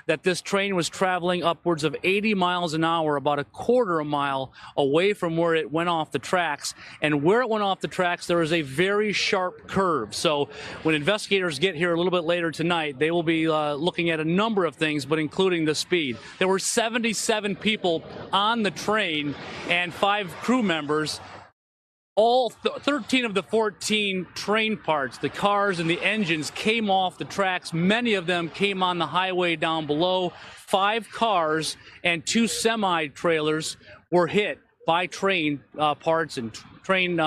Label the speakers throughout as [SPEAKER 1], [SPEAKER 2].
[SPEAKER 1] that this train was traveling upwards of 80 miles an hour, about a quarter of a mile away from where it went off the tracks. And where it went off the tracks, there is a very sharp curve. So when investigators get here a little bit later tonight, they will be looking at a number of things, but including the speed. There were 77 people on the train and 5 crew members. All 13 of the 14 train parts, the cars and the engines, came off the tracks. Many of them came on the highway down below. 5 cars and 2 semi-trailers were hit by train parts and train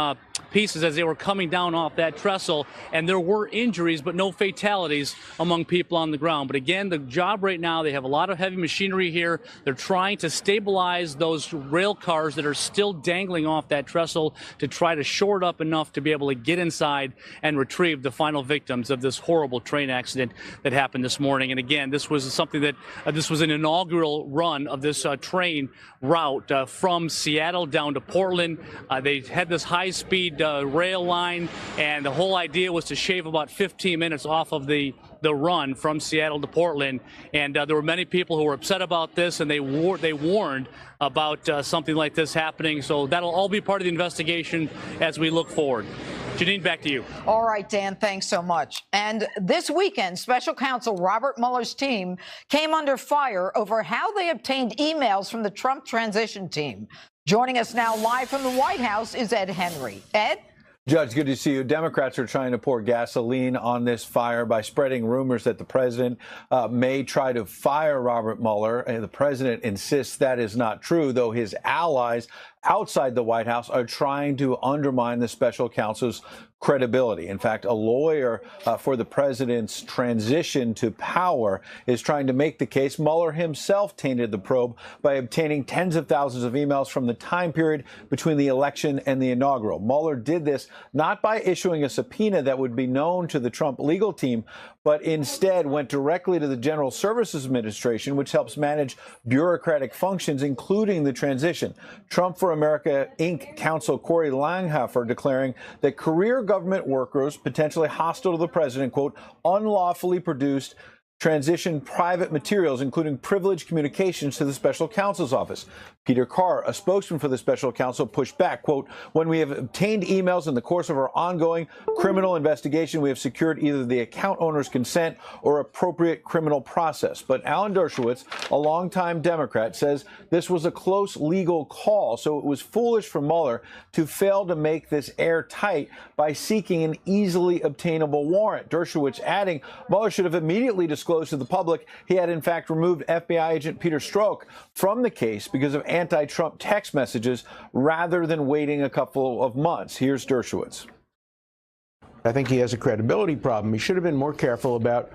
[SPEAKER 1] pieces as they were coming down off that trestle, and there were injuries but no fatalities among people on the ground. But again, the job right now, they have a lot of heavy machinery here. They're trying to stabilize those rail cars that are still dangling off that trestle to try to shore it up enough to be able to get inside and retrieve the final victims of this horrible train accident that happened this morning. And again, this was something that this was an inaugural run of this train route from Seattle down to Portland. They had this high-speed rail line, and the whole idea was to shave about 15 minutes off of the run from Seattle to Portland. And there were many people who were upset about this, and they warned about something like this happening. So that'll all be part of the investigation as we look forward. Janine, back to you.
[SPEAKER 2] All right, Dan, thanks so much. And this weekend, special counsel Robert Mueller's team came under fire over how they obtained emails from the Trump transition team. Joining us now live from the White House is Ed Henry. Ed?
[SPEAKER 3] Judge, good to see you. Democrats are trying to pour gasoline on this fire by spreading rumors that the president may try to fire Robert Mueller. And the president insists that is not true, though his allies outside the White House are trying to undermine the special counsel's credibility. In fact, a lawyer for the president's transition to power is trying to make the case Mueller himself tainted the probe by obtaining tens of thousands of emails from the time period between the election and the inaugural. Mueller did this not by issuing a subpoena that would be known to the Trump legal team, but instead went directly to the General Services Administration, which helps manage bureaucratic functions, including the transition. Trump for America Inc. counsel Corey Langhofer declaring that career government workers potentially hostile to the president, quote, unlawfully produced transition private materials, including privileged communications to the special counsel's office. Peter Carr, a spokesman for the special counsel, pushed back, quote, when we have obtained emails in the course of our ongoing criminal investigation, we have secured either the account owner's consent or appropriate criminal process. But Alan Dershowitz, a longtime Democrat, says this was a close legal call, so it was foolish for Mueller to fail to make this airtight by seeking an easily obtainable warrant. Dershowitz adding Mueller should have immediately disclosed to the public he had in fact removed FBI agent Peter Strzok from the case because of anti-Trump text messages rather than waiting a couple of months. Here's Dershowitz.
[SPEAKER 4] I think he has a credibility problem. He should have been more careful about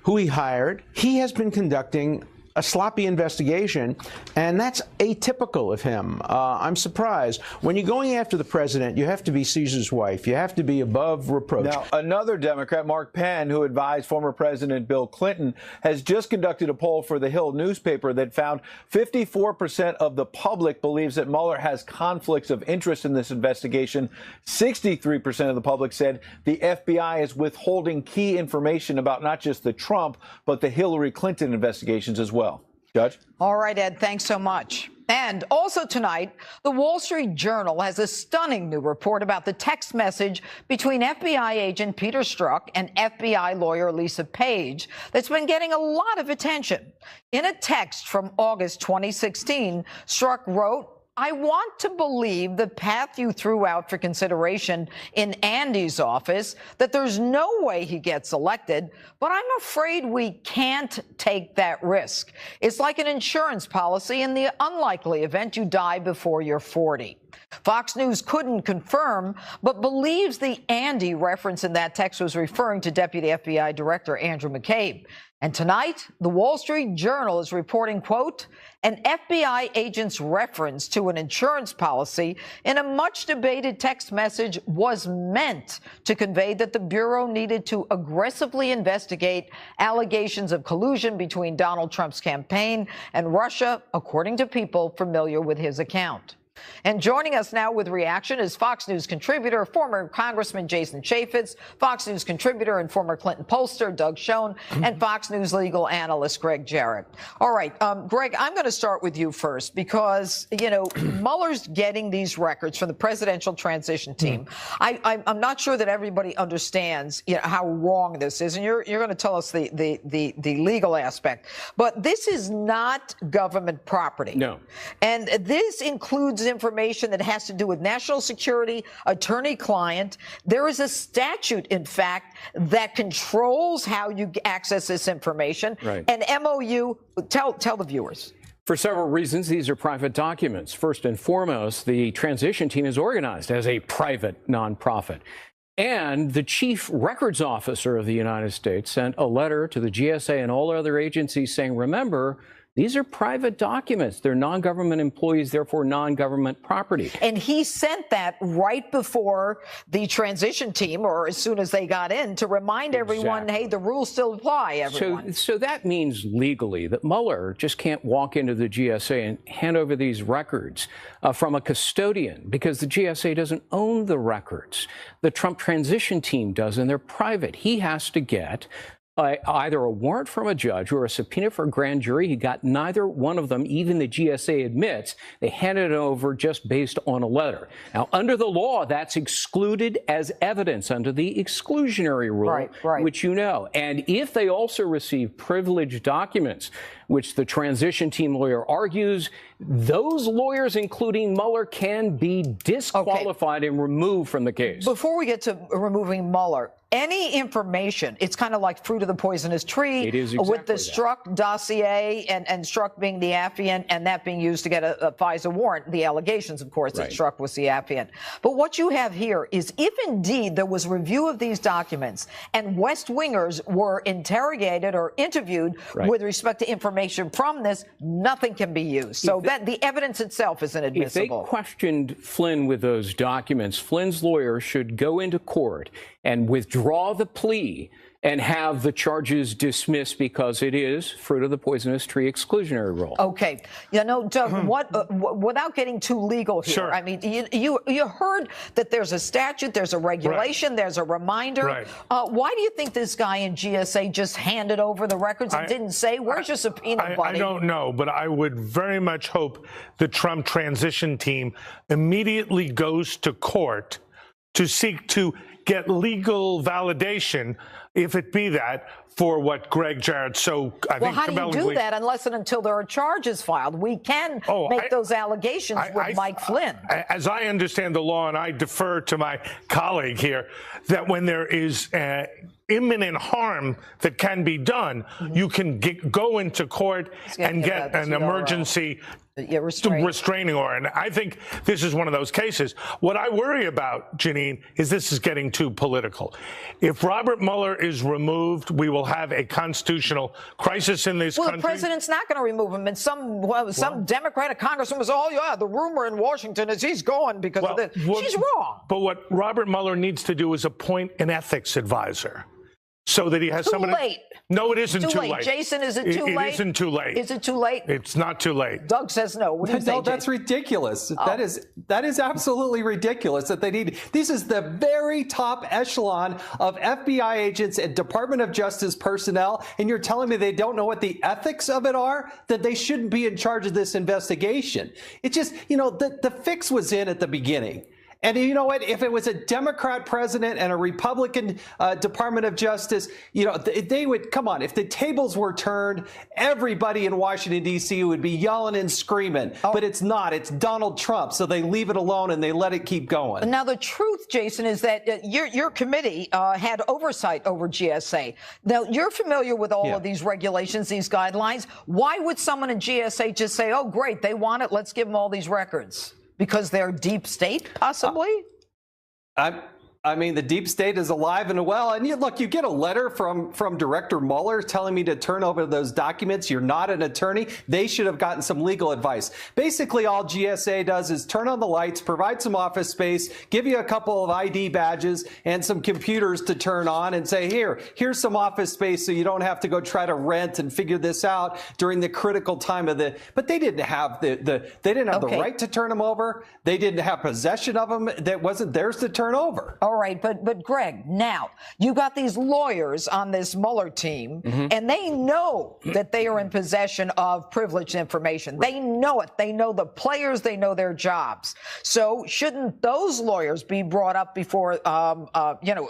[SPEAKER 4] who he hired. He has been conducting a sloppy investigation, and that's atypical of him. I'm surprised. When you're going after the president, you have to be Caesar's wife. You have to be above reproach.
[SPEAKER 3] Now, another Democrat, Mark Penn, who advised former President Bill Clinton, has just conducted a poll for the Hill newspaper that found 54% of the public believes that Mueller has conflicts of interest in this investigation. 63% of the public said the FBI is withholding key information about not just the Trump, but the Hillary Clinton investigations as well. Judge?
[SPEAKER 2] All right, Ed, thanks so much. And also tonight, the Wall Street Journal has a stunning new report about the text message between FBI agent Peter Strzok and FBI lawyer Lisa Page that's been getting a lot of attention. In a text from August 2016, Strzok wrote, I want to believe the path you threw out for consideration in Andy's office, that there's no way he gets elected, but I'm afraid we can't take that risk. It's like an insurance policy in the unlikely event you die before you're 40. Fox News couldn't confirm, but believes the Andy reference in that text was referring to Deputy FBI Director Andrew McCabe. And tonight, the Wall Street Journal is reporting, quote, an FBI agent's reference to an insurance policy in a much debated text message was meant to convey that the Bureau needed to aggressively investigate allegations of collusion between Donald Trump's campaign and Russia, according to people familiar with his account. And joining us now with reaction is Fox News contributor, former Congressman Jason Chaffetz, Fox News contributor and former Clinton pollster Doug Schoen, and Fox News legal analyst Greg Jarrett. All right, Greg, I'm going to start with you first because, you know, Mueller's getting these records from the presidential transition team. I'm not sure that everybody understands, you know, how wrong this is, and you're going to tell us the legal aspect. But this is not government property.
[SPEAKER 5] No.
[SPEAKER 2] And this includes information that has to do with national security, attorney-client. There is a statute, in fact, that controls how you access this information.
[SPEAKER 5] Right.
[SPEAKER 2] An MOU. Tell the viewers.
[SPEAKER 5] For several reasons, these are private documents. First and foremost, the transition team is organized as a private nonprofit. And the chief records officer of the United States sent a letter to the GSA and all other agencies saying, remember, these are private documents. They're non-government employees, therefore non-government property.
[SPEAKER 2] And he sent that right before the transition team, or as soon as they got in, to remind everyone, hey, the rules still apply, everyone.
[SPEAKER 5] So that means legally that Mueller just can't walk into the GSA and hand over these records from a custodian, because the GSA doesn't own the records. The Trump transition team does, and they're private. He has to get either a warrant from a judge or a subpoena for a grand jury. He got neither one of them. Even the GSA admits they handed it over just based on a letter. Now, under the law, that's excluded as evidence under the exclusionary rule, which you know. And if they also receive privileged documents, which the transition team lawyer argues, those lawyers, including Mueller, can be disqualified and removed from the case.
[SPEAKER 2] Before we get to removing Mueller, any information, it's kind of like fruit of the poisonous tree.
[SPEAKER 5] It is exactly
[SPEAKER 2] with the Strzok dossier and Strzok being the affiant and that being used to get a FISA warrant, the allegations, of course, that Strzok was the affiant. But what you have here is if indeed there was review of these documents and West Wingers were interrogated or interviewed with respect to information from this, nothing can be used. So that the evidence itself is inadmissible.
[SPEAKER 5] If they questioned Flynn with those documents, Flynn's lawyer should go into court and withdraw the plea and have the charges dismissed because it is fruit of the poisonous tree exclusionary rule.
[SPEAKER 2] Okay. You know, Doug, without getting too legal here, I mean, you heard that there's a statute, there's a regulation, there's a reminder. Why do you think this guy in GSA just handed over the records and didn't say, where's your subpoena, buddy?
[SPEAKER 6] I don't know, but I would very much hope the Trump transition team immediately goes to court to seek to get legal validation, if it be that, for what Greg Jarrett
[SPEAKER 2] Well, how do you do that unless and until there are charges filed? We can make those allegations with Mike Flynn.
[SPEAKER 6] As I understand the law, and I defer to my colleague here, that when there is imminent harm that can be done, you can go into court and get an emergency restraining order. And I think this is one of those cases. What I worry about, Janine, is this is getting too political. If Robert Mueller is removed, we will have a constitutional crisis in this country.
[SPEAKER 2] Well, the president's not going to remove him. And some Democratic congressman was, oh, yeah, the rumor in Washington is he's going because of this. She's wrong.
[SPEAKER 6] But what Robert Mueller needs to do is appoint an ethics advisor, so that he has somebody.
[SPEAKER 2] Too late.
[SPEAKER 6] No, it isn't too late.
[SPEAKER 2] Jason, is it too late?
[SPEAKER 6] It isn't too late.
[SPEAKER 2] Is it too late?
[SPEAKER 6] It's not too late.
[SPEAKER 2] Doug says no. What do you say,
[SPEAKER 7] that's ridiculous. That is absolutely ridiculous that they need. This is the very top echelon of FBI agents and Department of Justice personnel, and you're telling me they don't know what the ethics of it are? That they shouldn't be in charge of this investigation? It just, you know, the fix was in at the beginning. And you know what? If it was a Democrat president and a Republican Department of Justice, you know, they would, come on, if the tables were turned, everybody in Washington, D.C. would be yelling and screaming. But it's not. It's Donald Trump. So they leave it alone and they let it keep going.
[SPEAKER 2] Now, the truth, Jason, is that your committee had oversight over GSA. Now, you're familiar with all of these regulations, these guidelines. Why would someone in GSA just say, oh, great, they want it, let's give them all these records? Because they're deep state, possibly?
[SPEAKER 7] I mean, the deep state is alive and well. And look, you get a letter from Director Mueller telling me to turn over those documents. You're not an attorney. They should have gotten some legal advice. Basically, all GSA does is turn on the lights, provide some office space, give you a couple of ID badges and some computers to turn on and say, here's some office space so you don't have to go try to rent and figure this out during the critical time of the. But they didn't have the right to turn them over. They didn't have possession of them. That wasn't theirs to turn over.
[SPEAKER 2] All right, but Greg, now you got these lawyers on this Mueller team, and they know that they are in possession of privileged information. They know it. They know the players. They know their jobs. So shouldn't those lawyers be brought up before,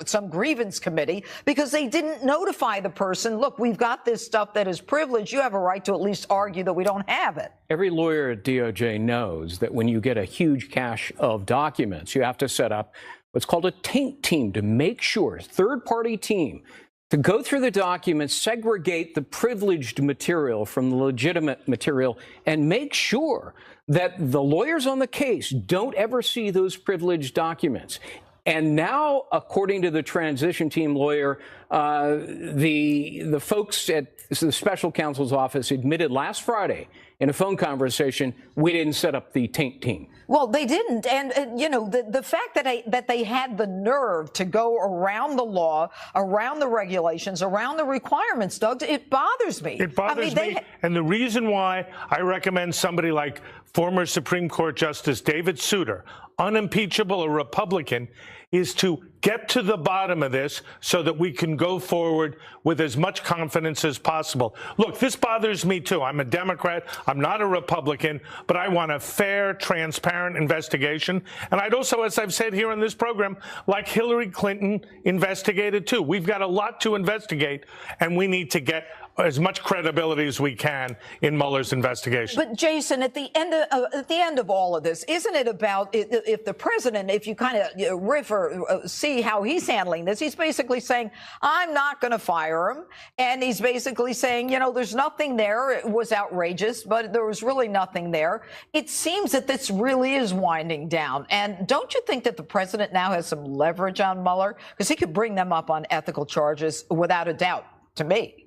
[SPEAKER 2] some grievance committee because they didn't notify the person? Look, we've got this stuff that is privileged. You have a right to at least argue that we don't have it.
[SPEAKER 5] Every lawyer at DOJ knows that when you get a huge cache of documents, you have to set up what's called a taint team to make sure, third-party team, to go through the documents, segregate the privileged material from the legitimate material, and make sure that the lawyers on the case don't ever see those privileged documents. And now, according to the transition team lawyer, the folks at the special counsel's office admitted last Friday in a phone conversation, we didn't set up the taint team.
[SPEAKER 2] Well, they didn't. And the fact that they had the nerve to go around the law, around the regulations, around the requirements, Doug, it bothers me.
[SPEAKER 6] It bothers me. And the reason why I recommend somebody like former Supreme Court Justice David Souter, unimpeachable, a Republican, is to get to the bottom of this so that we can go forward with as much confidence as possible. Look, this bothers me too. I'm a Democrat. I'm not a Republican, but I want a fair, transparent investigation. And I'd also, as I've said here on this program, like Hillary Clinton investigated too. We've got a lot to investigate, and we need to get as much credibility as we can in Mueller's investigation.
[SPEAKER 2] But Jason, at the end of all of this, isn't it about if the president, if you kind of riff or see how he's handling this, he's basically saying, I'm not going to fire him. And he's basically saying, there's nothing there. It was outrageous, but there was really nothing there. It seems that this really is winding down. And don't you think that the president now has some leverage on Mueller? Because he could bring them up on ethical charges without a doubt, to me.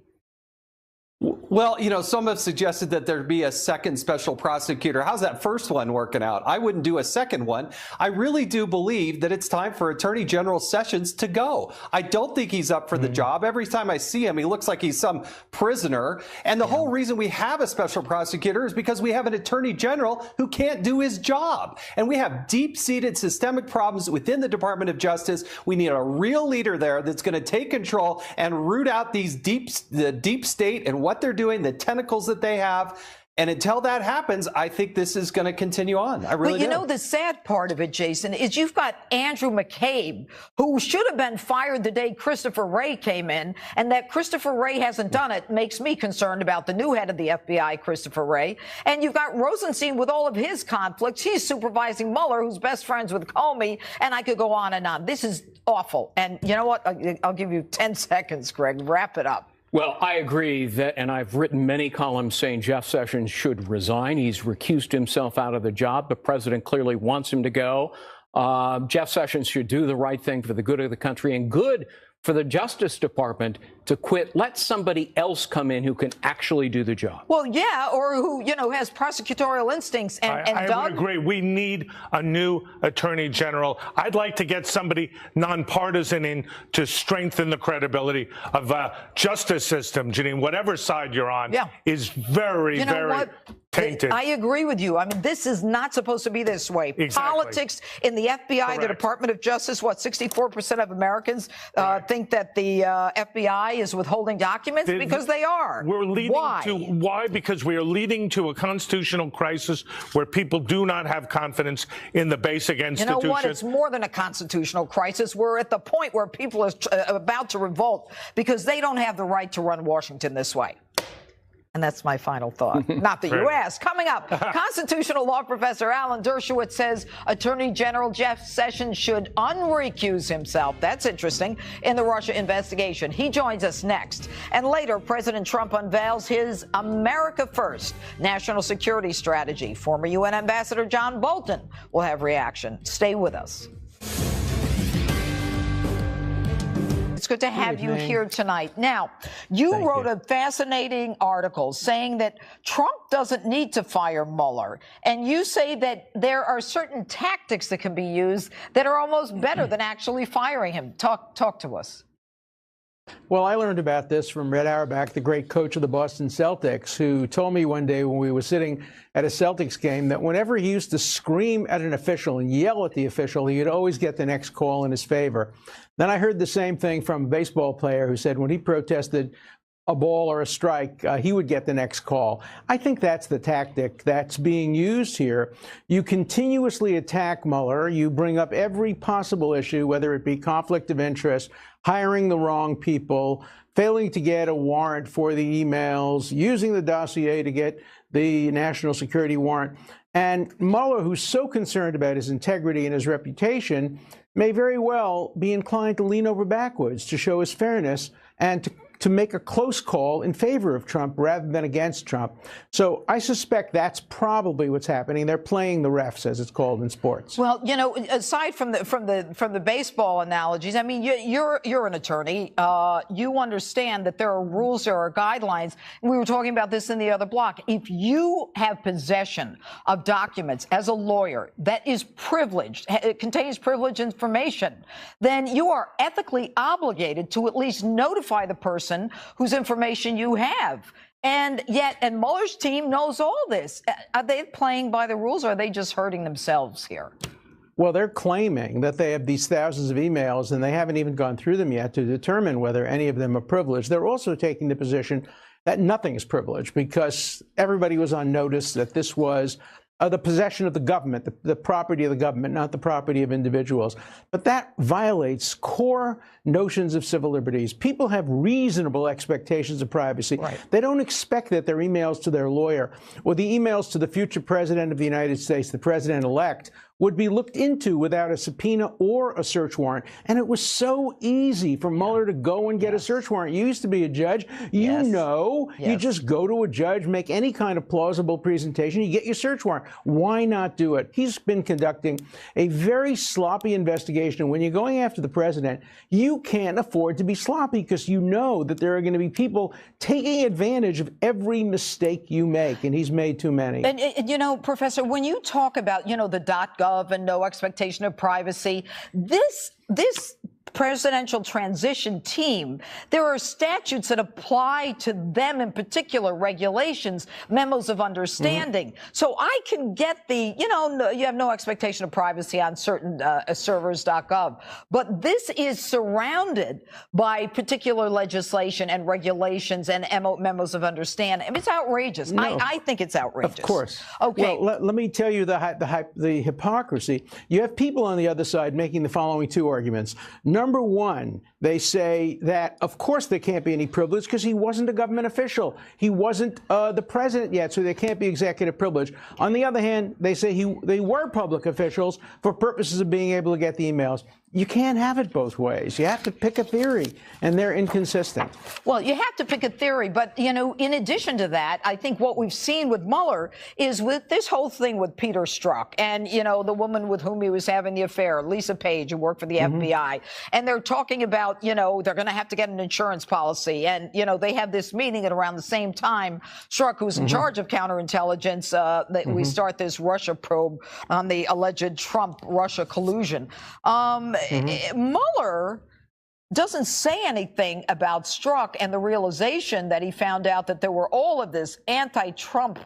[SPEAKER 7] Well, some have suggested that there'd be a second special prosecutor. How's that first one working out? I wouldn't do a second one. I really do believe that it's time for Attorney General Sessions to go. I don't think he's up for the job. Every time I see him, he looks like he's some prisoner. And the whole reason we have a special prosecutor is because we have an Attorney General who can't do his job. And we have deep-seated systemic problems within the Department of Justice. We need a real leader there that's going to take control and root out the deep state and what they're doing, the tentacles that they have. And until that happens, I think this is going to continue on. I really do.
[SPEAKER 2] But the sad part of it, Jason, is you've got Andrew McCabe, who should have been fired the day Christopher Wray came in, and that Christopher Wray hasn't done it makes me concerned about the new head of the FBI, Christopher Wray. And you've got Rosenstein with all of his conflicts. He's supervising Mueller, who's best friends with Comey, and I could go on and on. This is awful. And you know what? I'll give you 10 seconds, Greg. Wrap it up.
[SPEAKER 5] Well, I agree that, and I've written many columns saying Jeff Sessions should resign. He's recused himself out of the job. The president clearly wants him to go. Jeff Sessions should do the right thing for the good of the country and good for the Justice Department to quit. Let somebody else come in who can actually do the job.
[SPEAKER 2] Well, yeah, or who, has prosecutorial instincts. And
[SPEAKER 6] I would agree. We need a new attorney general. I'd like to get somebody nonpartisan in to strengthen the credibility of the justice system. Janine, whatever side you're on is very, very tainted.
[SPEAKER 2] I agree with you. I mean, this is not supposed to be this way.
[SPEAKER 6] Exactly.
[SPEAKER 2] Politics in the FBI,
[SPEAKER 6] Correct.
[SPEAKER 2] The Department of Justice, 64% of Americans think that the FBI is withholding documents? Because they are.
[SPEAKER 6] We're leading
[SPEAKER 2] Why?
[SPEAKER 6] Why? Because we are leading to a constitutional crisis where people do not have confidence in the basic institutions.
[SPEAKER 2] You know what? It's more than a constitutional crisis. We're at the point where people are about to revolt because they don't have the right to run Washington this way. And that's my final thought. Not that you asked. Coming up, constitutional law professor Alan Dershowitz says Attorney General Jeff Sessions should unrecuse himself. That's interesting. In the Russia investigation. He joins us next. And later, President Trump unveils his America First national security strategy. Former UN Ambassador John Bolton will have reaction. Stay with us. It's good to have you here tonight. Now, you wrote a fascinating article saying that Trump doesn't need to fire Mueller, and you say that there are certain tactics that can be used that are almost better than actually firing him. Talk to us.
[SPEAKER 4] Well, I learned about this from Red Auerbach, the great coach of the Boston Celtics, who told me one day when we were sitting at a Celtics game that whenever he used to scream at an official and yell at the official, he would always get the next call in his favor. Then I heard the same thing from a baseball player who said when he protested a ball or a strike, he would get the next call. I think that's the tactic that's being used here. You continuously attack Mueller. You bring up every possible issue, whether it be conflict of interest, hiring the wrong people, failing to get a warrant for the emails, using the dossier to get the national security warrant. And Mueller, who's so concerned about his integrity and his reputation, may very well be inclined to lean over backwards to show his fairness and to make a close call in favor of Trump rather than against Trump. So I suspect that's probably what's happening. They're playing the refs, as it's called in sports.
[SPEAKER 2] Well, you know, aside from the baseball analogies, I mean, you're an attorney. You understand that there are rules, there are guidelines. We were talking about this in the other block. If you have possession of documents as a lawyer that is privileged, it contains privileged information, then you are ethically obligated to at least notify the person whose information you have. And Mueller's team knows all this. Are they playing by the rules, or are they just hurting themselves here?
[SPEAKER 4] Well, they're claiming that they have these thousands of emails, and they haven't even gone through them yet to determine whether any of them are privileged. They're also taking the position that nothing is privileged because everybody was on notice that this was the possession of the government, the property of the government, not the property of individuals. But that violates core notions of civil liberties. People have reasonable expectations of privacy. Right. They don't expect that their emails to their lawyer or the emails to the future president of the United States, the president-elect, would be looked into without a subpoena or a search warrant. And it was so easy for Mueller to go and get a search warrant. You used to be a judge. You know, you just go to a judge, make any kind of plausible presentation, you get your search warrant. Why not do it? He's been conducting a very sloppy investigation. When you're going after the president, you can't afford to be sloppy because you know that there are going to be people taking advantage of every mistake you make, and he's made too many.
[SPEAKER 2] And you know, Professor, when you talk about, you know, the .gov and no expectation of privacy, this presidential transition team, there are statutes that apply to them in particular, regulations, memos of understanding. So I can get the, you know, you have no expectation of privacy on certain servers.gov, but this is surrounded by particular legislation and regulations and memos of understanding. I mean, it's outrageous. No. I think it's outrageous.
[SPEAKER 4] Of course.
[SPEAKER 2] Okay.
[SPEAKER 4] Well, let me tell you the hypocrisy. You have people on the other side making the following two arguments. Number one, they say that, of course, there can't be any privilege because he wasn't a government official. He wasn't the president yet, so there can't be executive privilege. On the other hand, they say they were public officials for purposes of being able to get the emails. You can't have it both ways. You have to pick a theory, and they're inconsistent.
[SPEAKER 2] Well, you have to pick a theory, but, you know, in addition to that, I think what we've seen with Mueller is with this whole thing with Peter Strzok and, you know, the woman with whom he was having the affair, Lisa Page, who worked for the FBI. And they're talking about, you know, they're going to have to get an insurance policy. And, you know, they have this meeting at around the same time. Strzok, who's in charge of counterintelligence, that we start this Russia probe on the alleged Trump-Russia collusion. Mueller doesn't say anything about Strzok and the realization that he found out that there were all of this anti-Trump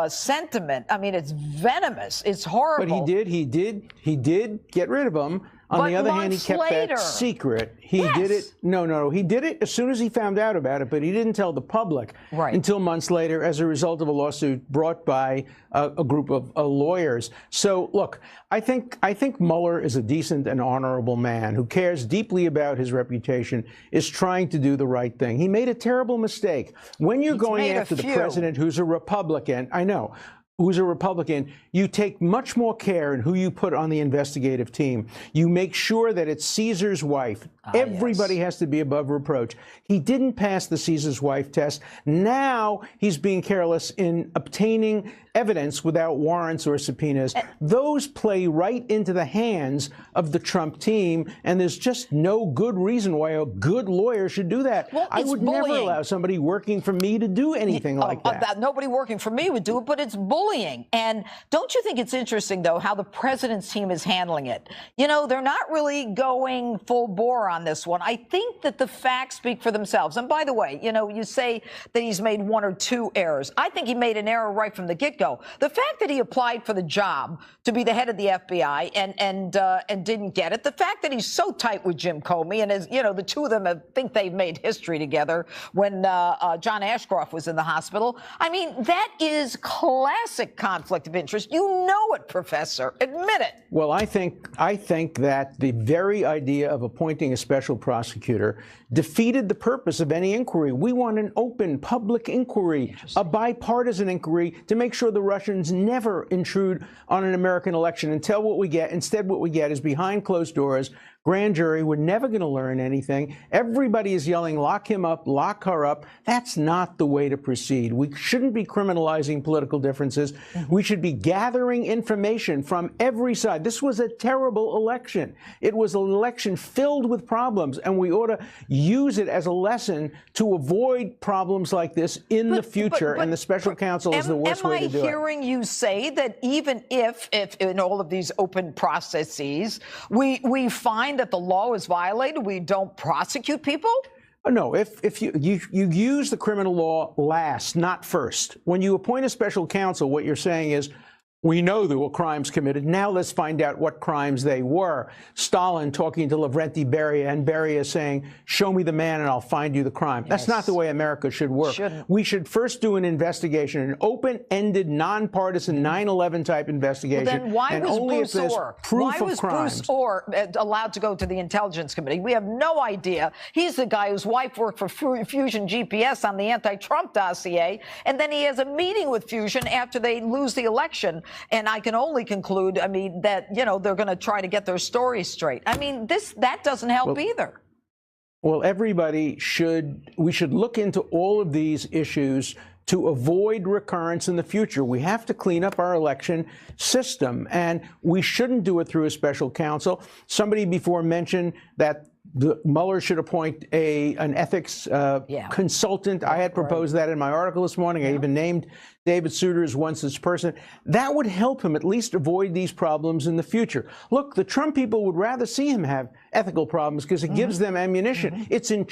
[SPEAKER 2] sentiment. I mean, it's venomous. It's horrible.
[SPEAKER 4] But he did get rid of him. On the other hand, he kept that secret. He did it. No. He did it as soon as he found out about it, but he didn't tell the public until months later as a result of a lawsuit brought by a group of lawyers. So, look, I think Mueller is a decent and honorable man who cares deeply about his reputation, is trying to do the right thing. He made a terrible mistake. When you're going after the president who's a Republican, I know. who's a Republican, you take much more care in who you put on the investigative team. You make sure that it's Caesar's wife. Everybody has to be above reproach. He didn't pass the Caesar's wife test. Now he's being careless in obtaining evidence without warrants or subpoenas. Those play right into the hands of the Trump team, and there's just no good reason why a good lawyer should do that.
[SPEAKER 2] Well,
[SPEAKER 4] I would never allow somebody working for me to do anything like that.
[SPEAKER 2] Nobody working for me would do it, but it's bullying. And don't you think it's interesting, though, how the president's team is handling it? You know, they're not really going full bore on this one. I think that the facts speak for themselves. And by the way, you know, you say that he's made one or two errors. I think he made an error right from the get-go. The fact that he applied for the job to be the head of the FBI and didn't get it, the fact that he's so tight with Jim Comey, and as you know, the two of them think they've made history together when John Ashcroft was in the hospital. I mean, that is classic conflict of interest. You know it, Professor. Admit it.
[SPEAKER 4] Well, I think that the very idea of appointing a special prosecutor defeated the purpose of any inquiry. We want an open public inquiry, a bipartisan inquiry to make sure the Russians never intrude on an American election and tell what we get. Instead, what we get is behind closed doors. Grand jury, we're never going to learn anything. Everybody is yelling, lock him up, lock her up. That's not the way to proceed. We shouldn't be criminalizing political differences. We should be gathering information from every side. This was a terrible election. It was an election filled with problems, and we ought to use it as a lesson to avoid problems like this in the future, and the special counsel is the worst way to do it.
[SPEAKER 2] Am I hearing you say that even if in all of these open processes, we find that the law is violated, we don't prosecute people?
[SPEAKER 4] No, if you use the criminal law last, not first. When you appoint a special counsel, what you're saying is, we know there were crimes committed. Now let's find out what crimes they were. Stalin talking to Lavrenti Beria, and Beria saying, show me the man and I'll find you the crime. Yes. That's not the way America should work. We should first do an investigation, an open-ended, nonpartisan 9/11 type investigation.
[SPEAKER 2] Well, then why
[SPEAKER 4] and
[SPEAKER 2] was
[SPEAKER 4] only
[SPEAKER 2] Bruce
[SPEAKER 4] if there's
[SPEAKER 2] Orr?
[SPEAKER 4] proof
[SPEAKER 2] Why
[SPEAKER 4] of
[SPEAKER 2] was
[SPEAKER 4] crimes.
[SPEAKER 2] Bruce Orr allowed to go to the Intelligence Committee? We have no idea. He's the guy whose wife worked for Fusion GPS on the anti-Trump dossier, and then he has a meeting with Fusion after they lose the election. And I can only conclude, I mean, that, you know, they're going to try to get their story straight. I mean, that doesn't help either.
[SPEAKER 4] Well, we should look into all of these issues to avoid recurrence in the future. We have to clean up our election system, and we shouldn't do it through a special counsel. Somebody before mentioned that Mueller should appoint an ethics consultant. I had proposed that in my article this morning. I even named David Souter as one such person. That would help him at least avoid these problems in the future. Look, the Trump people would rather see him have ethical problems because it gives them ammunition. It's in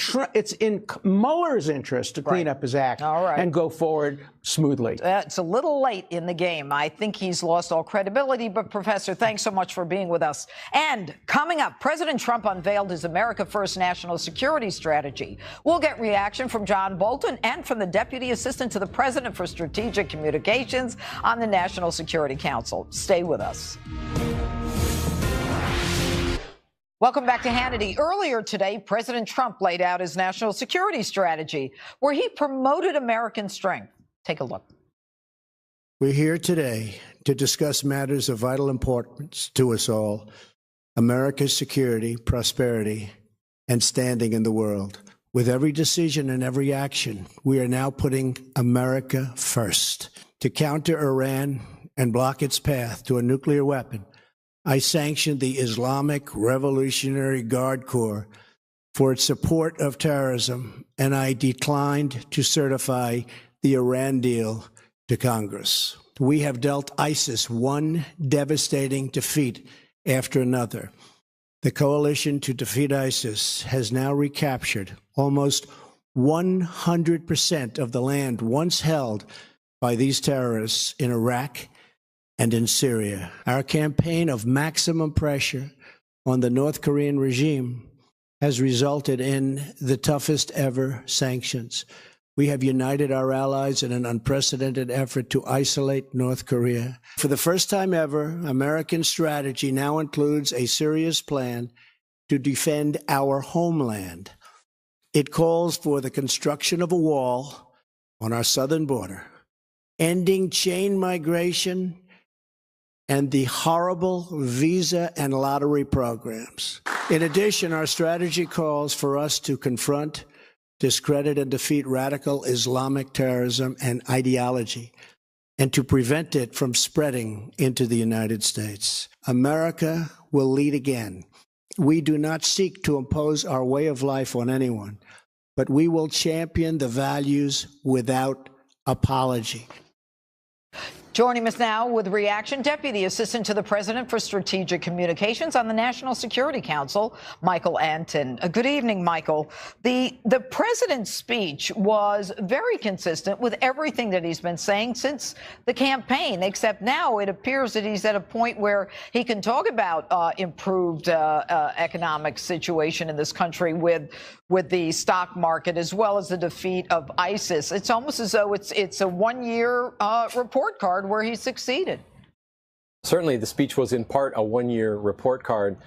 [SPEAKER 4] Mueller's interest to clean up his act and go forward smoothly.
[SPEAKER 2] It's a little late in the game. I think he's lost all credibility. But, Professor, thanks so much for being with us. And coming up, President Trump unveiled his America First national security strategy. We'll get reaction from John Bolton and from the Deputy Assistant to the President for Strategic Communications on the National Security Council. Stay with us. Welcome back to Hannity. Earlier today, President Trump laid out his national security strategy, where he promoted American strength. Take a look.
[SPEAKER 8] We're here today to discuss matters of vital importance to us all: America's security, prosperity, and standing in the world. With every decision and every action, we are now putting America first. To counter Iran and block its path to a nuclear weapon, I sanctioned the Islamic Revolutionary Guard Corps for its support of terrorism, and I declined to certify the Iran deal to Congress. We have dealt ISIS one devastating defeat after another. The coalition to defeat ISIS has now recaptured almost 100% of the land once held by these terrorists in Iraq and in Syria. Our campaign of maximum pressure on the North Korean regime has resulted in the toughest ever sanctions. We have united our allies in an unprecedented effort to isolate North Korea. For the first time ever, American strategy now includes a serious plan to defend our homeland. It calls for the construction of a wall on our southern border ending chain migration, and the horrible visa and lottery programs. In addition, our strategy calls for us to confront, discredit, and defeat radical Islamic terrorism and ideology, and to prevent it from spreading into the United States. America will lead again. We do not seek to impose our way of life on anyone, but we will champion the values without apology.
[SPEAKER 2] Joining us now with reaction, Deputy Assistant to the President for Strategic Communications on the National Security Council, Michael Anton. Good evening, Michael. The president's speech was very consistent with everything that he's been saying since the campaign, except now it appears that he's at a point where he can talk about improved economic situation in this country with the stock market as well as the defeat of ISIS. It's almost as though it's a one-year report card where he succeeded.
[SPEAKER 9] Certainly, the speech was in part a one-year report card.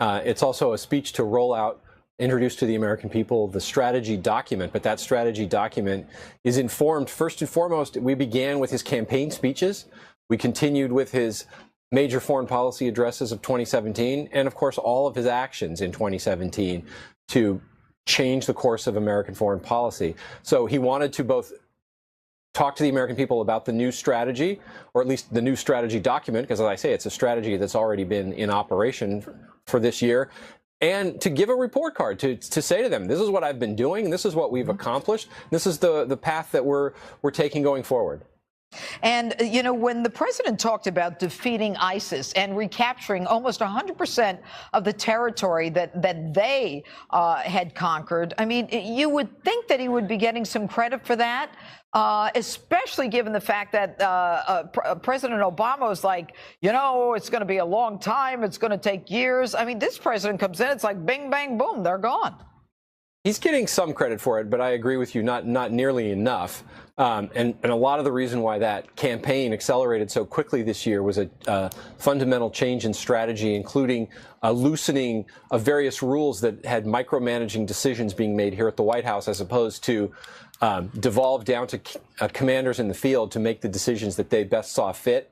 [SPEAKER 9] It's also a speech to roll out, introduce to the American people the strategy document. But that strategy document is informed, first and foremost, we began with his campaign speeches. We continued with his major foreign policy addresses of 2017, and of course, all of his actions in 2017 to change the course of American foreign policy. So he wanted to both talk to the American people about the new strategy, or at least the new strategy document, because as I say, it's a strategy that's already been in operation for this year, and to give a report card to say to them, this is what I've been doing, this is what we've accomplished, this is the path that we're taking going forward.
[SPEAKER 2] And, you know, when the president talked about defeating ISIS and recapturing almost 100% of the territory that they had conquered, I mean, you would think that he would be getting some credit for that, especially given the fact that President Obama was like, you know, it's going to be a long time. It's going to take years. I mean, this president comes in, it's like bing, bang, boom, they're gone.
[SPEAKER 9] He's getting some credit for it, but I agree with you, not nearly enough. And a lot of the reason why that campaign accelerated so quickly this year was a fundamental change in strategy, including a loosening of various rules that had micromanaging decisions being made here at the White House, as opposed to devolve down to commanders in the field to make the decisions that they best saw fit.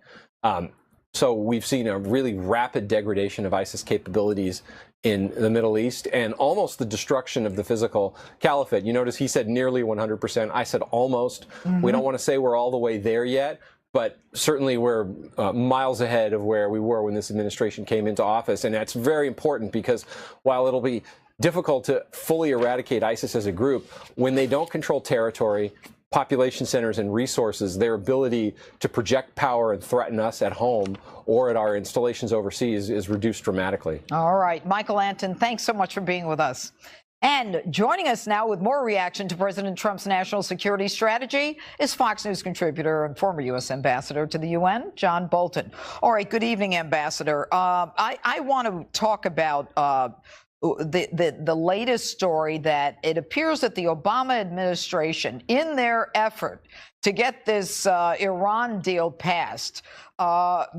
[SPEAKER 9] So we've seen a really rapid degradation of ISIS capabilities in the Middle East and almost the destruction of the physical caliphate. You notice he said nearly 100%. I said almost. Mm-hmm. We don't want to say we're all the way there yet, but certainly we're miles ahead of where we were when this administration came into office. And that's very important because while it'll be difficult to fully eradicate ISIS as a group, when they don't control territory, population centers and resources, their ability to project power and threaten us at home or at our installations overseas is reduced dramatically.
[SPEAKER 2] All right. Michael Anton, thanks so much for being with us. And joining us now with more reaction to President Trump's national security strategy is Fox News contributor and former U.S. ambassador to the UN, John Bolton. All right. Good evening, Ambassador. I want to talk about the latest story that it appears that the Obama administration, in their effort to get this Iran deal passed,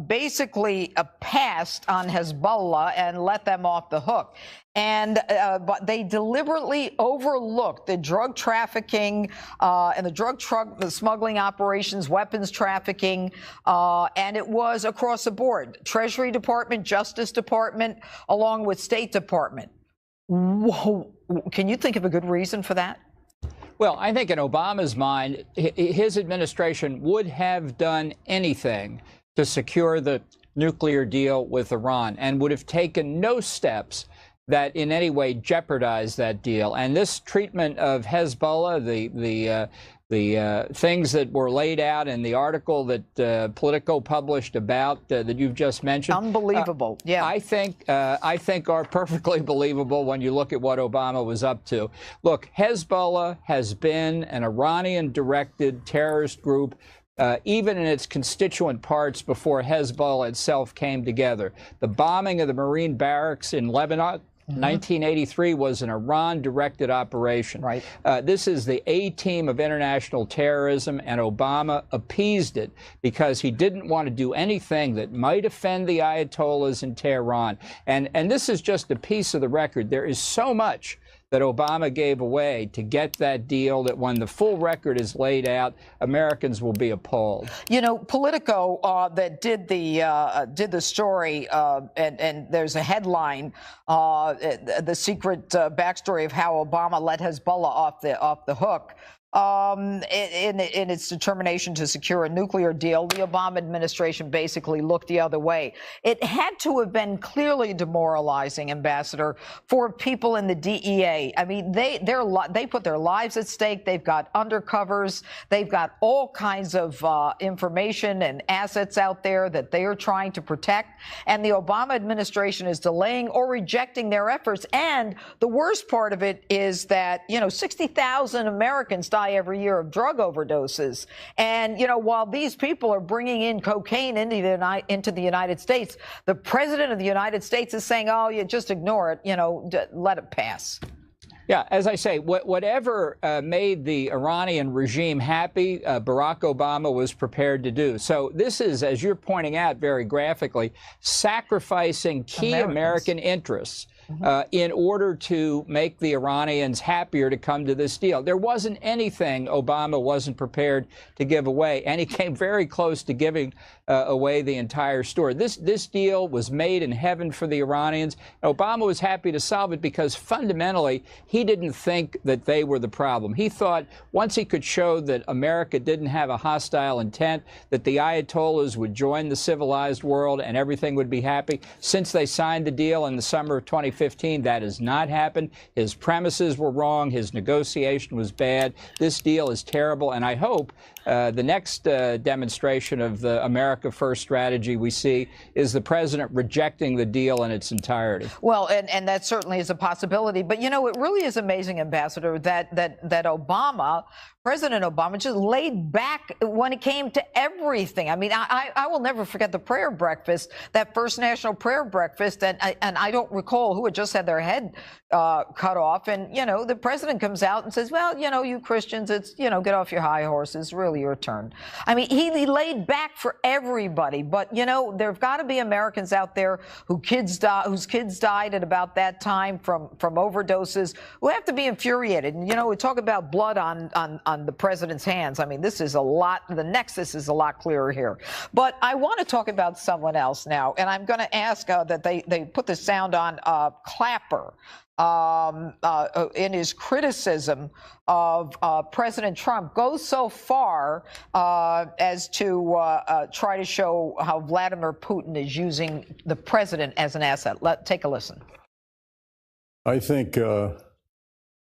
[SPEAKER 2] basically passed on Hezbollah and let them off the hook. And but they deliberately overlooked the drug trafficking and the smuggling operations, weapons trafficking, and it was across the board: Treasury Department, Justice Department, along with State Department. Whoa. Can you think of a good reason for that?
[SPEAKER 10] Well, I think in Obama's mind, his administration would have done anything to secure the nuclear deal with Iran and would have taken no steps that in any way jeopardize that deal. And this treatment of Hezbollah, the things that were laid out in the article that Politico published about that you've just mentioned,
[SPEAKER 2] unbelievable. Yeah,
[SPEAKER 10] I think are perfectly believable when you look at what Obama was up to. Look, Hezbollah has been an Iranian-directed terrorist group. Even in its constituent parts before Hezbollah itself came together. The bombing of the Marine barracks in Lebanon, 1983, was an Iran-directed operation.
[SPEAKER 2] Right.
[SPEAKER 10] This is the A-team of international terrorism, and Obama appeased it because he didn't want to do anything that might offend the Ayatollahs in Tehran. And this is just a piece of the record. There is so much that Obama gave away to get that deal, that when the full record is laid out, Americans will be appalled.
[SPEAKER 2] You know, Politico that did the story, and there's a headline, the secret backstory of how Obama let Hezbollah off the hook. In its determination to secure a nuclear deal, the Obama administration basically looked the other way. It had to have been clearly demoralizing, Ambassador, for people in the DEA. I mean, they put their lives at stake. They've got undercovers. They've got all kinds of information and assets out there that they are trying to protect. And the Obama administration is delaying or rejecting their efforts. And the worst part of it is that, 60,000 Americans die every year of drug overdoses. And, while these people are bringing in cocaine into the United States, the president of the United States is saying, oh, you just ignore it, let it pass.
[SPEAKER 10] Yeah, as I say, whatever made the Iranian regime happy, Barack Obama was prepared to do. So this is, as you're pointing out very graphically, sacrificing key American interests in order to make the Iranians happier to come to this deal. There wasn't anything Obama wasn't prepared to give away, and he came very close to giving away the entire story. This deal was made in heaven for the Iranians. Obama was happy to solve it because fundamentally he didn't think that they were the problem. He thought once he could show that America didn't have a hostile intent, that the Ayatollahs would join the civilized world and everything would be happy. Since they signed the deal in the summer of 2015, that has not happened. His premises were wrong. His negotiation was bad. This deal is terrible. And I hope the next demonstration of the America First strategy we see is the president rejecting the deal in its entirety.
[SPEAKER 2] Well, and that certainly is a possibility. But, it really is amazing, Ambassador, that Obama, President Obama, just laid back when it came to everything. I mean, I will never forget the prayer breakfast, that first national prayer breakfast, and I don't recall who had just had their head cut off. And, the president comes out and says, well, you Christians, it's, get off your high horses, really your turn. I mean, he laid back for everybody. But, there've got to be Americans out there whose kids died at about that time from overdoses, who have to be infuriated. And, we talk about blood on the president's hands. I mean, this is a lot. The nexus is a lot clearer here. But I want to talk about someone else now, and I'm going to ask that they put the sound on Clapper in his criticism of President Trump goes so far as to try to show how Vladimir Putin is using the president as an asset. Take a listen.
[SPEAKER 11] I think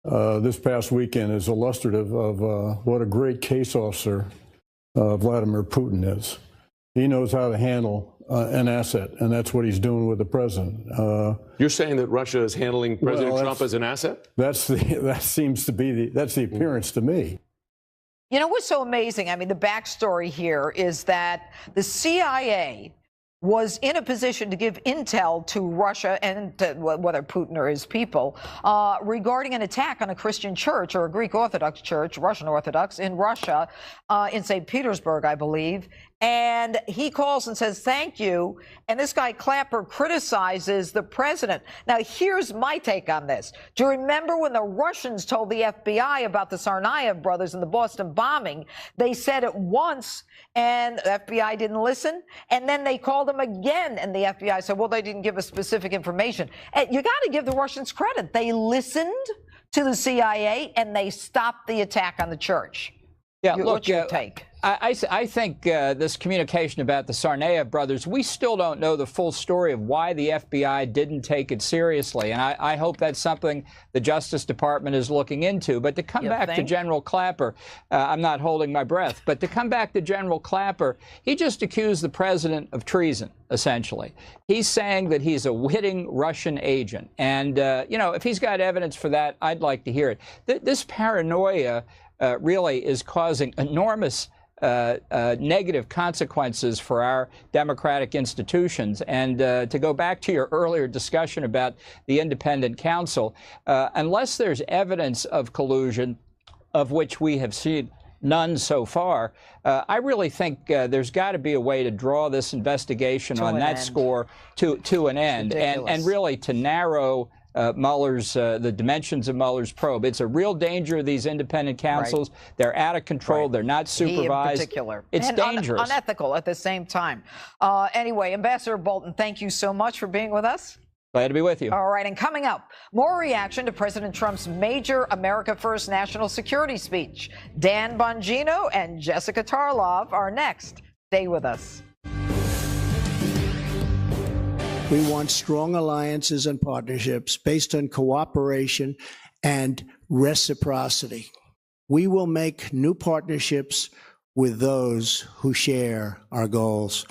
[SPEAKER 11] this past weekend is illustrative of what a great case officer Vladimir Putin is. He knows how to handle an asset, and that's what he's doing with the president.
[SPEAKER 12] You're saying that Russia is handling President Trump as an asset?
[SPEAKER 11] That seems to be that's the appearance to me.
[SPEAKER 2] What's so amazing? I mean, the backstory here is that the CIA was in a position to give intel to Russia and to whether Putin or his people regarding an attack on a Christian church or a Greek Orthodox church, Russian Orthodox, in Russia, in St. Petersburg, I believe. And he calls and says, thank you. And this guy Clapper criticizes the president. Now, here's my take on this. Do you remember when the Russians told the FBI about the Tsarnaev brothers and the Boston bombing? They said it once, and the FBI didn't listen. And then they called them again, and the FBI said, well, they didn't give us specific information. And you got to give the Russians credit. They listened to the CIA, and they stopped the attack on the church.
[SPEAKER 10] Yeah,
[SPEAKER 2] what's your take?
[SPEAKER 10] I think this communication about the Tsarnaev brothers, we still don't know the full story of why the FBI didn't take it seriously. And I hope that's something the Justice Department is looking into. But to come back to General Clapper, I'm not holding my breath, but to come back to General Clapper, he just accused the president of treason, essentially. He's saying that he's a witting Russian agent. And, if he's got evidence for that, I'd like to hear it. This paranoia really is causing enormous negative consequences for our democratic institutions. And to go back to your earlier discussion about the independent counsel, unless there's evidence of collusion, of which we have seen none so far, I really think there's got to be a way to draw this investigation on that score to an end, and really to narrow Mueller's, the dimensions of Mueller's probe. It's a real danger of these independent counsels. Right. They're out of control. Right. They're not supervised.
[SPEAKER 2] He in particular.
[SPEAKER 10] It's dangerous.
[SPEAKER 2] Unethical at the same time. Anyway, Ambassador Bolton, thank you so much for being with us.
[SPEAKER 10] Glad to be with you.
[SPEAKER 2] All right, and coming up, more reaction to President Trump's major America First national security speech. Dan Bongino and Jessica Tarlov are next. Stay with us.
[SPEAKER 8] We want strong alliances and partnerships based on cooperation and reciprocity. We will make new partnerships with those who share our goals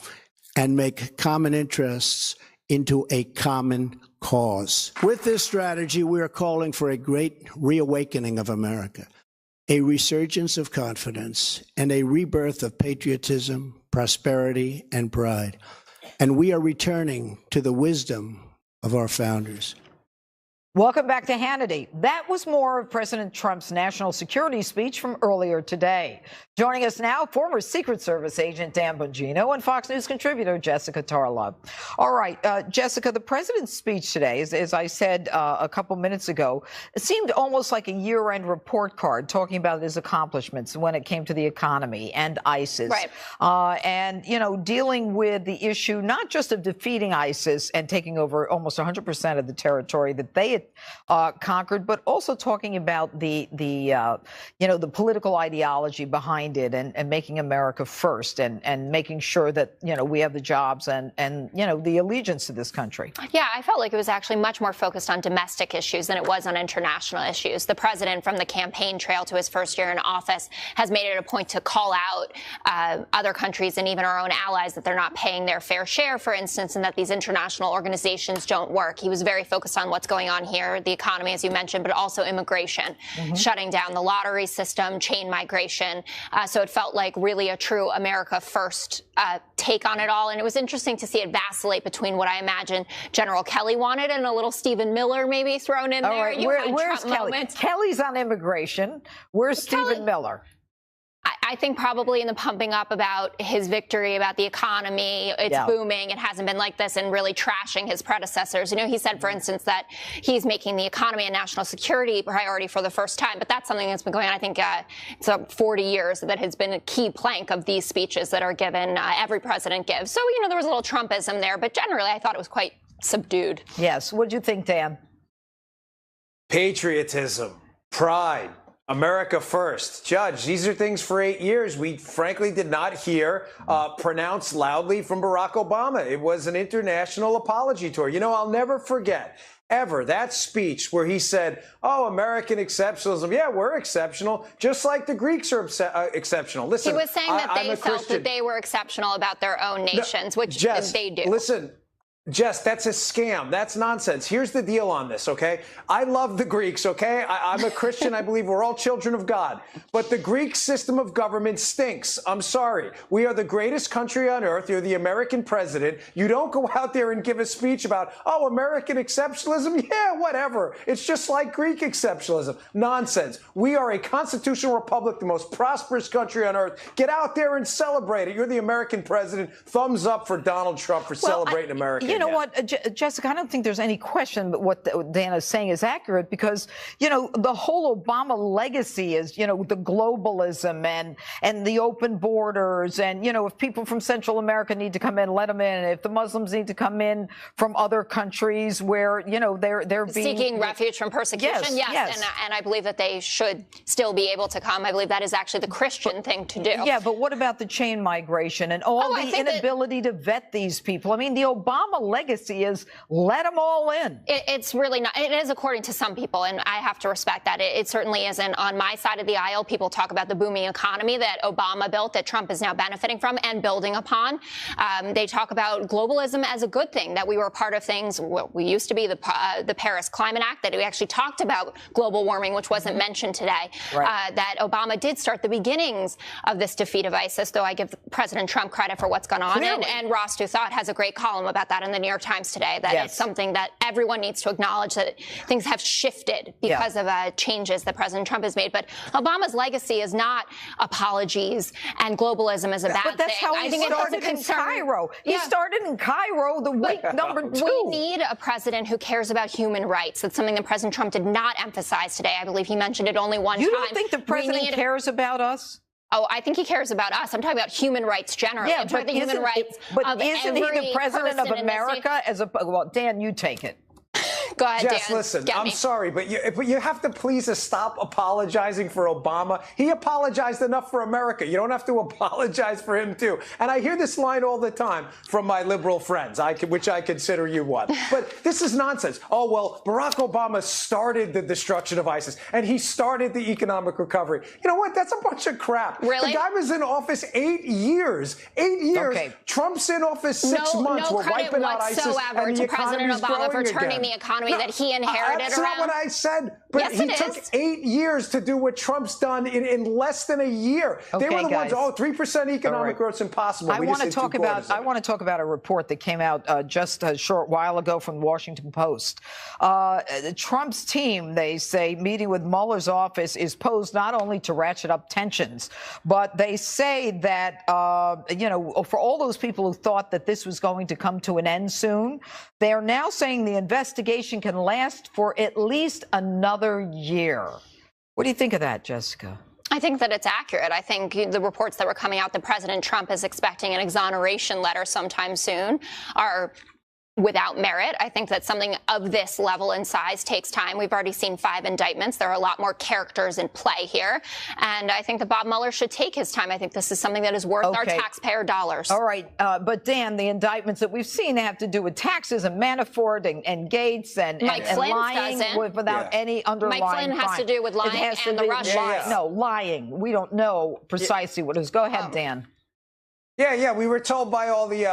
[SPEAKER 8] and make common interests into a common cause. With this strategy, we are calling for a great reawakening of America, a resurgence of confidence, and a rebirth of patriotism, prosperity, and pride. And we are returning to the wisdom of our founders.
[SPEAKER 2] Welcome back to Hannity. That was more of President Trump's national security speech from earlier today. Joining us now, former Secret Service agent Dan Bongino and Fox News contributor Jessica Tarlov. All right, Jessica, the president's speech today, as I said a couple minutes ago, it seemed almost like a year-end report card talking about his accomplishments when it came to the economy and ISIS. Right. And, you know, dealing with the issue not just of defeating ISIS and taking over almost 100% of the territory that they had conquered, but also talking about the political ideology behind it and making America first and making sure that, you know, we have the jobs and you know, the allegiance to this country.
[SPEAKER 13] Yeah, I felt like it was actually much more focused on domestic issues than it was on international issues. The president, from the campaign trail to his first year in office, has made it a point to call out other countries and even our own allies that they're not paying their fair share, for instance, and that these international organizations don't work. He was very focused on what's going on here, the economy, as you mentioned, but also immigration, shutting down the lottery system, chain migration. So it felt like really a true America First take on it all. And it was interesting to see it vacillate between what I imagine General Kelly wanted and a little Stephen Miller maybe thrown in there.
[SPEAKER 2] Right. Where's Kelly? Kelly's on immigration. Where's Stephen Miller?
[SPEAKER 13] I think probably in the pumping up about his victory, about the economy, it's booming, it hasn't been like this, and really trashing his predecessors. You know, he said, for instance, that he's making the economy a national security priority for the first time, but that's something that's been going on, I think, it's 40 years that has been a key plank of these speeches that are given, every president gives. So, you know, there was a little Trumpism there, but generally I thought it was quite subdued.
[SPEAKER 2] Yes. What do you think, Dan?
[SPEAKER 14] Patriotism, pride, America first. Judge, these are things for 8 years we frankly did not hear pronounced loudly from Barack Obama. It was an international apology tour. You know, I'll never forget ever that speech where he said, oh, American exceptionalism. Yeah, we're exceptional, just like the Greeks are exceptional. Listen,
[SPEAKER 13] he was saying that they felt that they were exceptional about their own nations, which they do.
[SPEAKER 14] Listen, Jess, that's a scam. That's nonsense. Here's the deal on this, okay? I love the Greeks, okay? I'm a Christian. I believe we're all children of God. But the Greek system of government stinks. I'm sorry. We are the greatest country on earth. You're the American president. You don't go out there and give a speech about, oh, American exceptionalism? Yeah, whatever. It's just like Greek exceptionalism. Nonsense. We are a constitutional republic, the most prosperous country on earth. Get out there and celebrate it. You're the American president. Thumbs up for Donald Trump for celebrating America.
[SPEAKER 2] You know what, Jessica, I don't think there's any question that what Dan is saying is accurate because, you know, the whole Obama legacy is, you know, the globalism and the open borders. And, you know, if people from Central America need to come in, let them in. If the Muslims need to come in from other countries where, you know, they're being
[SPEAKER 13] seeking refuge from persecution. Yes. And I believe that they should still be able to come. I believe that is actually the Christian thing to do.
[SPEAKER 2] Yeah, but what about the chain migration and all the inability to vet these people? I mean, the Obama legacy is let them all in.
[SPEAKER 13] It's really not. It is according to some people, and I have to respect that. It certainly isn't. On my side of the aisle, people talk about the booming economy that Obama built, that Trump is now benefiting from and building upon. They talk about globalism as a good thing, that we were part of things. We used to be the Paris Climate Act, that we actually talked about global warming, which wasn't mentioned today. Right. That Obama did start the beginnings of this defeat of ISIS, though I give President Trump credit for what's gone on. And Ross Douthat has a great column about that in the New York Times today that it's something that everyone needs to acknowledge, that things have shifted because of changes that President Trump has made. But Obama's legacy is not apologies and globalism is a bad thing.
[SPEAKER 2] But that's how he started in Cairo. He started in Cairo the week number 2.
[SPEAKER 13] We need a president who cares about human rights. That's something that President Trump did not emphasize today. I believe he mentioned it only one time.
[SPEAKER 2] You don't think the president cares about us?
[SPEAKER 13] Oh, I think he cares about us. I'm talking about human rights generally.
[SPEAKER 2] Yeah,
[SPEAKER 13] I'm talking
[SPEAKER 2] but
[SPEAKER 13] about the human rights
[SPEAKER 2] but isn't he the president of America? Well, Dan, you take it.
[SPEAKER 13] Go ahead,
[SPEAKER 14] Jess,
[SPEAKER 13] Dan.
[SPEAKER 14] listen, I'm sorry, but you have to please stop apologizing for Obama. He apologized enough for America. You don't have to apologize for him, too. And I hear this line all the time from my liberal friends, which I consider you one. But this is nonsense. Oh, well, Barack Obama started the destruction of ISIS, and he started the economic recovery. You know what? That's a bunch of crap.
[SPEAKER 13] Really?
[SPEAKER 14] The guy was in office 8 years. 8 years. Okay. Trump's in office 6 months.
[SPEAKER 13] No
[SPEAKER 14] We're
[SPEAKER 13] credit
[SPEAKER 14] wiping out ISIS,
[SPEAKER 13] whatsoever
[SPEAKER 14] and
[SPEAKER 13] to
[SPEAKER 14] the
[SPEAKER 13] President Obama for turning
[SPEAKER 14] again.
[SPEAKER 13] the economy that he inherited
[SPEAKER 14] That's
[SPEAKER 13] around.
[SPEAKER 14] not what I said. But
[SPEAKER 13] yes,
[SPEAKER 14] he took 8 years to do what Trump's done in less than a year.
[SPEAKER 2] Okay,
[SPEAKER 14] they were the
[SPEAKER 2] guys.
[SPEAKER 14] ones, 3% economic growth's impossible.
[SPEAKER 2] I want to talk about a report that came out just a short while ago from the Washington Post. Trump's team, they say, meeting with Mueller's office is posed not only to ratchet up tensions, but they say that, for all those people who thought that this was going to come to an end soon, they are now saying the investigation can last for at least another year. What do you think of that, Jessica?
[SPEAKER 13] I think that it's accurate. I think the reports that were coming out that President Trump is expecting an exoneration letter sometime soon are without merit. I think that something of this level and size takes time. We've already seen 5 indictments. There are a lot more characters in play here. And I think that Bob Mueller should take his time. I think this is something that is worth our taxpayer dollars.
[SPEAKER 2] All right. But Dan, the indictments that we've seen have to do with taxes and Manafort and Gates and lying without any underlying
[SPEAKER 13] Mike Flynn has to do with lying and the Russians.
[SPEAKER 2] No, lying. We don't know precisely what it is. Go ahead, Dan.
[SPEAKER 14] Yeah. We were told by all the,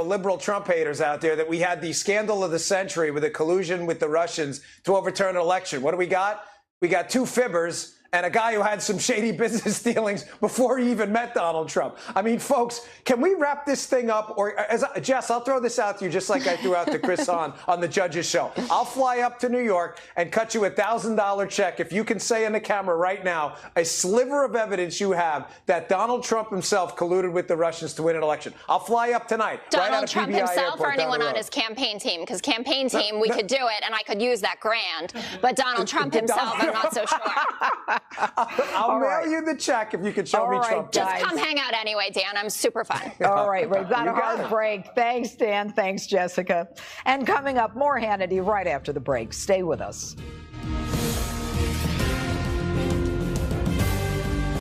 [SPEAKER 14] liberal Trump haters out there that we had the scandal of the century with a collusion with the Russians to overturn an election. What do we got? We got 2 fibbers and a guy who had some shady business dealings before he even met Donald Trump. I mean, folks, can we wrap this thing up? Or, Jess, I'll throw this out to you just like I threw out to Chris on the Judge's show. I'll fly up to New York and cut you a $1,000 check if you can say in the camera right now a sliver of evidence you have that Donald Trump himself colluded with the Russians to win an election. I'll fly up tonight.
[SPEAKER 13] Donald Trump himself or anyone on his campaign team? Because campaign team, we could do it, and I could use that grand. But Donald Trump himself, I'm not so sure.
[SPEAKER 14] I'll mail you the check if you can show me Trump.
[SPEAKER 13] Just come hang out anyway, Dan. I'm super fun.
[SPEAKER 2] All right, we've got a hard break. Thanks, Dan. Thanks, Jessica. And coming up, more Hannity right after the break. Stay with us.